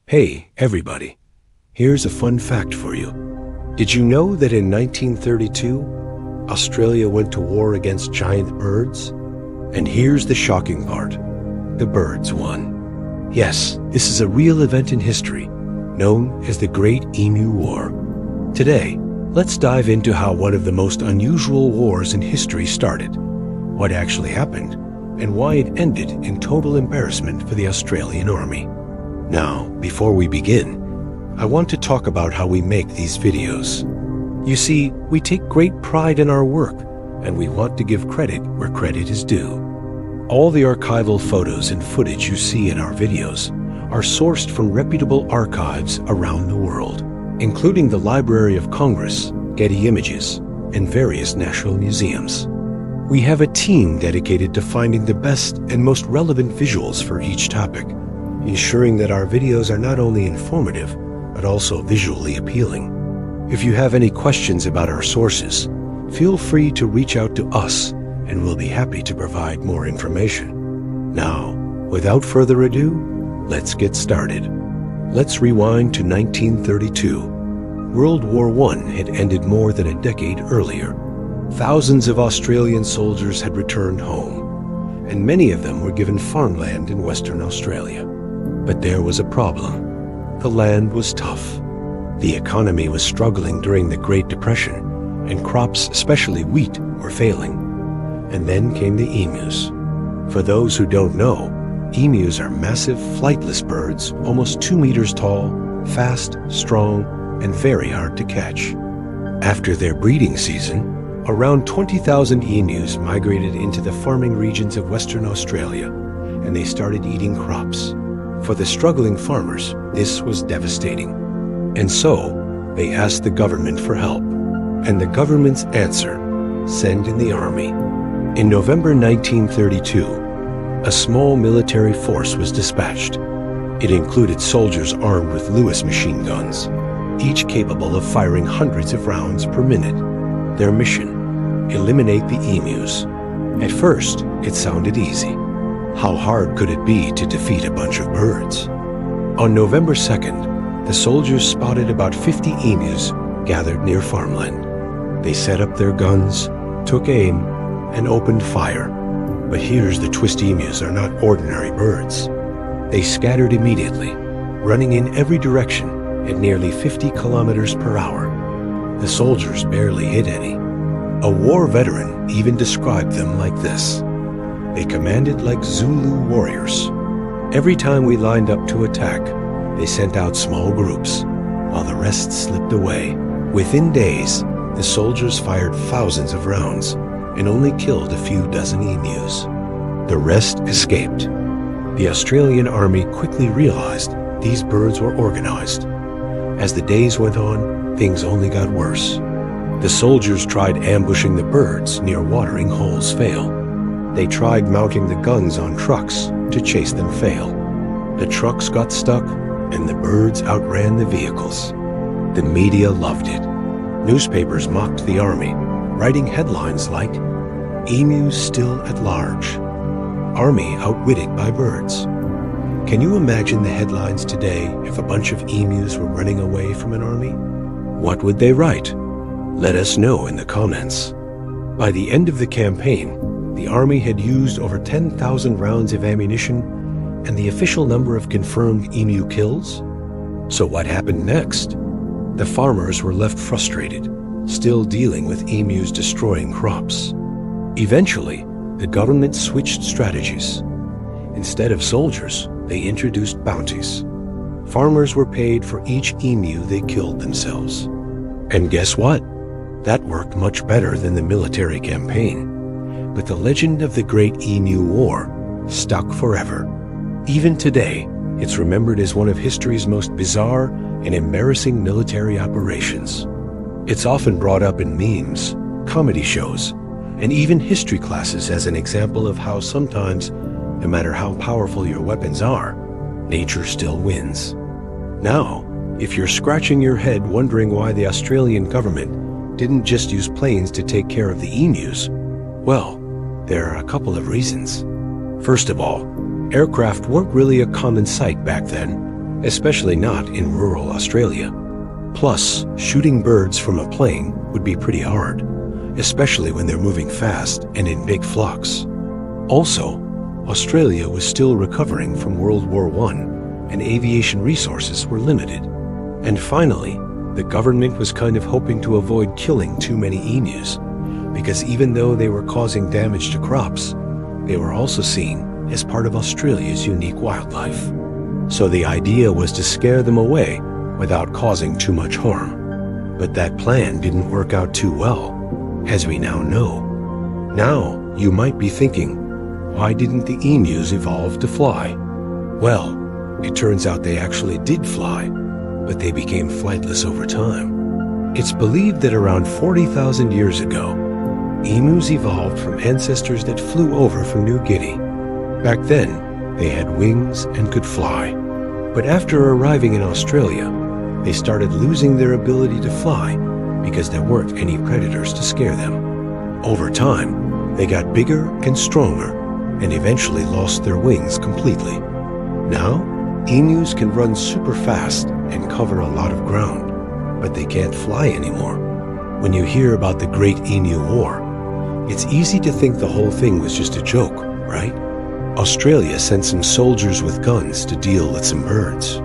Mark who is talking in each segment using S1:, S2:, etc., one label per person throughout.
S1: Hey, everybody. Here's a fun fact for you. Did you know that in 1932, Australia went to war against giant birds? And here's the shocking part. The birds won. Yes, this is a real event in history, known as the Great Emu War. Today, let's dive into how one of the most unusual wars in history started, what actually happened, and why it ended in total embarrassment for the Australian Army. Now, before we begin, I want to talk about how we make these videos. You see, we take great pride in our work, and we want to give credit where credit is due. All the archival photos and footage you see in our videos are sourced from reputable archives around the world, including the Library of Congress, Getty Images, and various national museums. We have a team dedicated to finding the best and most relevant visuals for each topic, ensuring that our videos are not only informative, but also visually appealing. If you have any questions about our sources, feel free to reach out to us and we'll be happy to provide more information. Now, without further ado, let's get started. Let's rewind to 1932. World War I had ended more than a decade earlier. Thousands of Australian soldiers had returned home, and many of them were given farmland in Western Australia. But there was a problem. The land was tough. The economy was struggling during the Great Depression, and crops, especially wheat, were failing. And then came the emus. For those who don't know, emus are massive, flightless birds, almost 2 meters tall, fast, strong, and very hard to catch. After their breeding season, around 20,000 emus migrated into the farming regions of Western Australia, and they started eating crops. For the struggling farmers, this was devastating. And so, they asked the government for help. And the government's answer, send in the army. In November 1932, a small military force was dispatched. It included soldiers armed with Lewis machine guns, each capable of firing hundreds of rounds per minute. Their mission, eliminate the emus. At first, it sounded easy. How hard could it be to defeat a bunch of birds? On November 2nd, the soldiers spotted about 50 emus gathered near farmland. They set up their guns, took aim, and opened fire. But here's the twist: emus are not ordinary birds. They scattered immediately, running in every direction at nearly 50 kilometers per hour. The soldiers barely hit any. A war veteran even described them like this: they commanded like Zulu warriors. Every time we lined up to attack, they sent out small groups, while the rest slipped away. Within days, the soldiers fired thousands of rounds and only killed a few dozen emus. The rest escaped. The Australian Army quickly realized these birds were organized. As the days went on, things only got worse. The soldiers tried ambushing the birds near watering holes, failed. They tried mounting the guns on trucks to chase them, fail. The trucks got stuck and the birds outran the vehicles. The media loved it. Newspapers mocked the army, writing headlines like, "Emus still at large. Army outwitted by birds." Can you imagine the headlines today if a bunch of emus were running away from an army? What would they write? Let us know in the comments. By the end of the campaign, the army had used over 10,000 rounds of ammunition and the official number of confirmed emu kills. So what happened next? The farmers were left frustrated, still dealing with emus destroying crops. Eventually, the government switched strategies. Instead of soldiers, they introduced bounties. Farmers were paid for each emu they killed themselves. And guess what? That worked much better than the military campaign. But the legend of the Great Emu War stuck forever. Even today, it's remembered as one of history's most bizarre and embarrassing military operations. It's often brought up in memes, comedy shows, and even history classes as an example of how sometimes, no matter how powerful your weapons are, nature still wins. Now, if you're scratching your head wondering why the Australian government didn't just use planes to take care of the emus, well, there are a couple of reasons. First of all, aircraft weren't really a common sight back then, especially not in rural Australia. Plus, shooting birds from a plane would be pretty hard, especially when they're moving fast and in big flocks. Also, Australia was still recovering from World War I, and aviation resources were limited. And finally, the government was kind of hoping to avoid killing too many emus, because even though they were causing damage to crops, they were also seen as part of Australia's unique wildlife. So the idea was to scare them away without causing too much harm. But that plan didn't work out too well, as we now know. Now, you might be thinking, why didn't the emus evolve to fly? Well, it turns out they actually did fly, but they became flightless over time. It's believed that around 40,000 years ago, emus evolved from ancestors that flew over from New Guinea. Back then, they had wings and could fly. But after arriving in Australia, they started losing their ability to fly because there weren't any predators to scare them. Over time, they got bigger and stronger and eventually lost their wings completely. Now, emus can run super fast and cover a lot of ground, but they can't fly anymore. When you hear about the Great Emu War, it's easy to think the whole thing was just a joke, right? Australia sent some soldiers with guns to deal with some birds.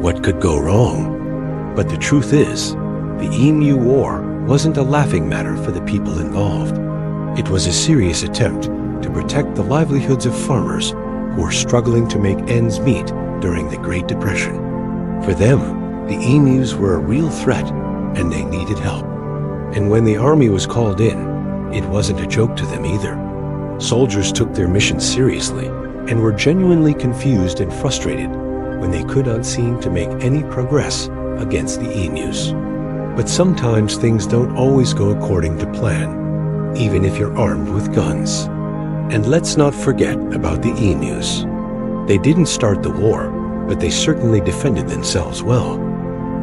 S1: What could go wrong? But the truth is, the Emu War wasn't a laughing matter for the people involved. It was a serious attempt to protect the livelihoods of farmers who were struggling to make ends meet during the Great Depression. For them, the emus were a real threat and they needed help. And when the army was called in, it wasn't a joke to them either. Soldiers took their mission seriously and were genuinely confused and frustrated when they could not seem to make any progress against the emus. But sometimes things don't always go according to plan, even if you're armed with guns. And let's not forget about the emus. They didn't start the war, but they certainly defended themselves well.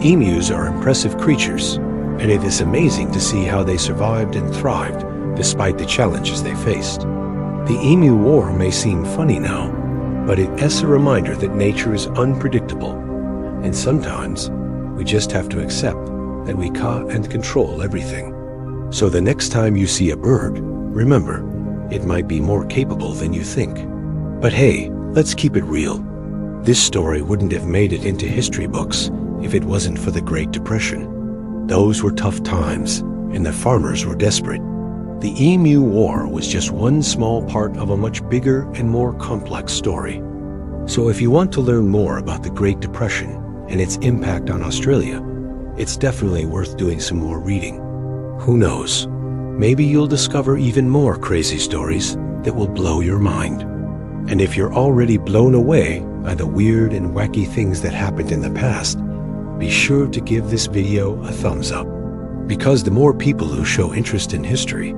S1: Emus are impressive creatures, and it is amazing to see how they survived and thrived despite the challenges they faced. The Emu War may seem funny now, but it is a reminder that nature is unpredictable, and sometimes we just have to accept that we can't control everything. So the next time you see a bird, remember, it might be more capable than you think. But hey, let's keep it real. This story wouldn't have made it into history books if it wasn't for the Great Depression. Those were tough times, and the farmers were desperate. The Emu War was just one small part of a much bigger and more complex story. So if you want to learn more about the Great Depression and its impact on Australia, it's definitely worth doing some more reading. Who knows? Maybe you'll discover even more crazy stories that will blow your mind. And if you're already blown away by the weird and wacky things that happened in the past, be sure to give this video a thumbs up. Because the more people who show interest in history,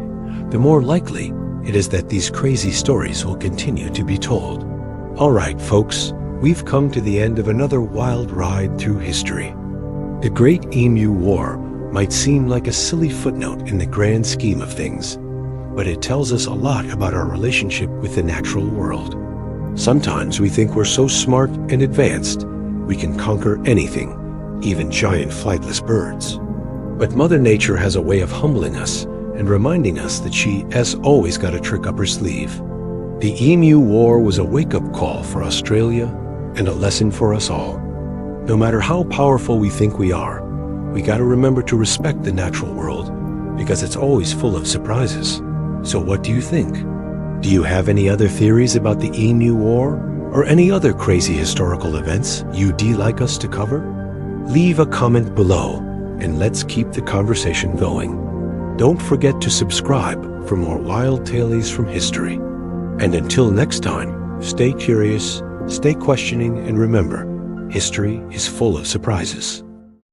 S1: the more likely it is that these crazy stories will continue to be told. All right, folks, we've come to the end of another wild ride through history. The Great Emu War might seem like a silly footnote in the grand scheme of things, but it tells us a lot about our relationship with the natural world. Sometimes we think we're so smart and advanced, we can conquer anything, even giant flightless birds. But Mother Nature has a way of humbling us and reminding us that she has always got a trick up her sleeve. The Emu War was a wake-up call for Australia and a lesson for us all. No matter how powerful we think we are, we gotta remember to respect the natural world because it's always full of surprises. So what do you think? Do you have any other theories about the Emu War or any other crazy historical events you'd like us to cover? Leave a comment below and let's keep the conversation going. Don't forget to subscribe for more wild tales from history. And until next time, stay curious, stay questioning, and remember, history is full of surprises.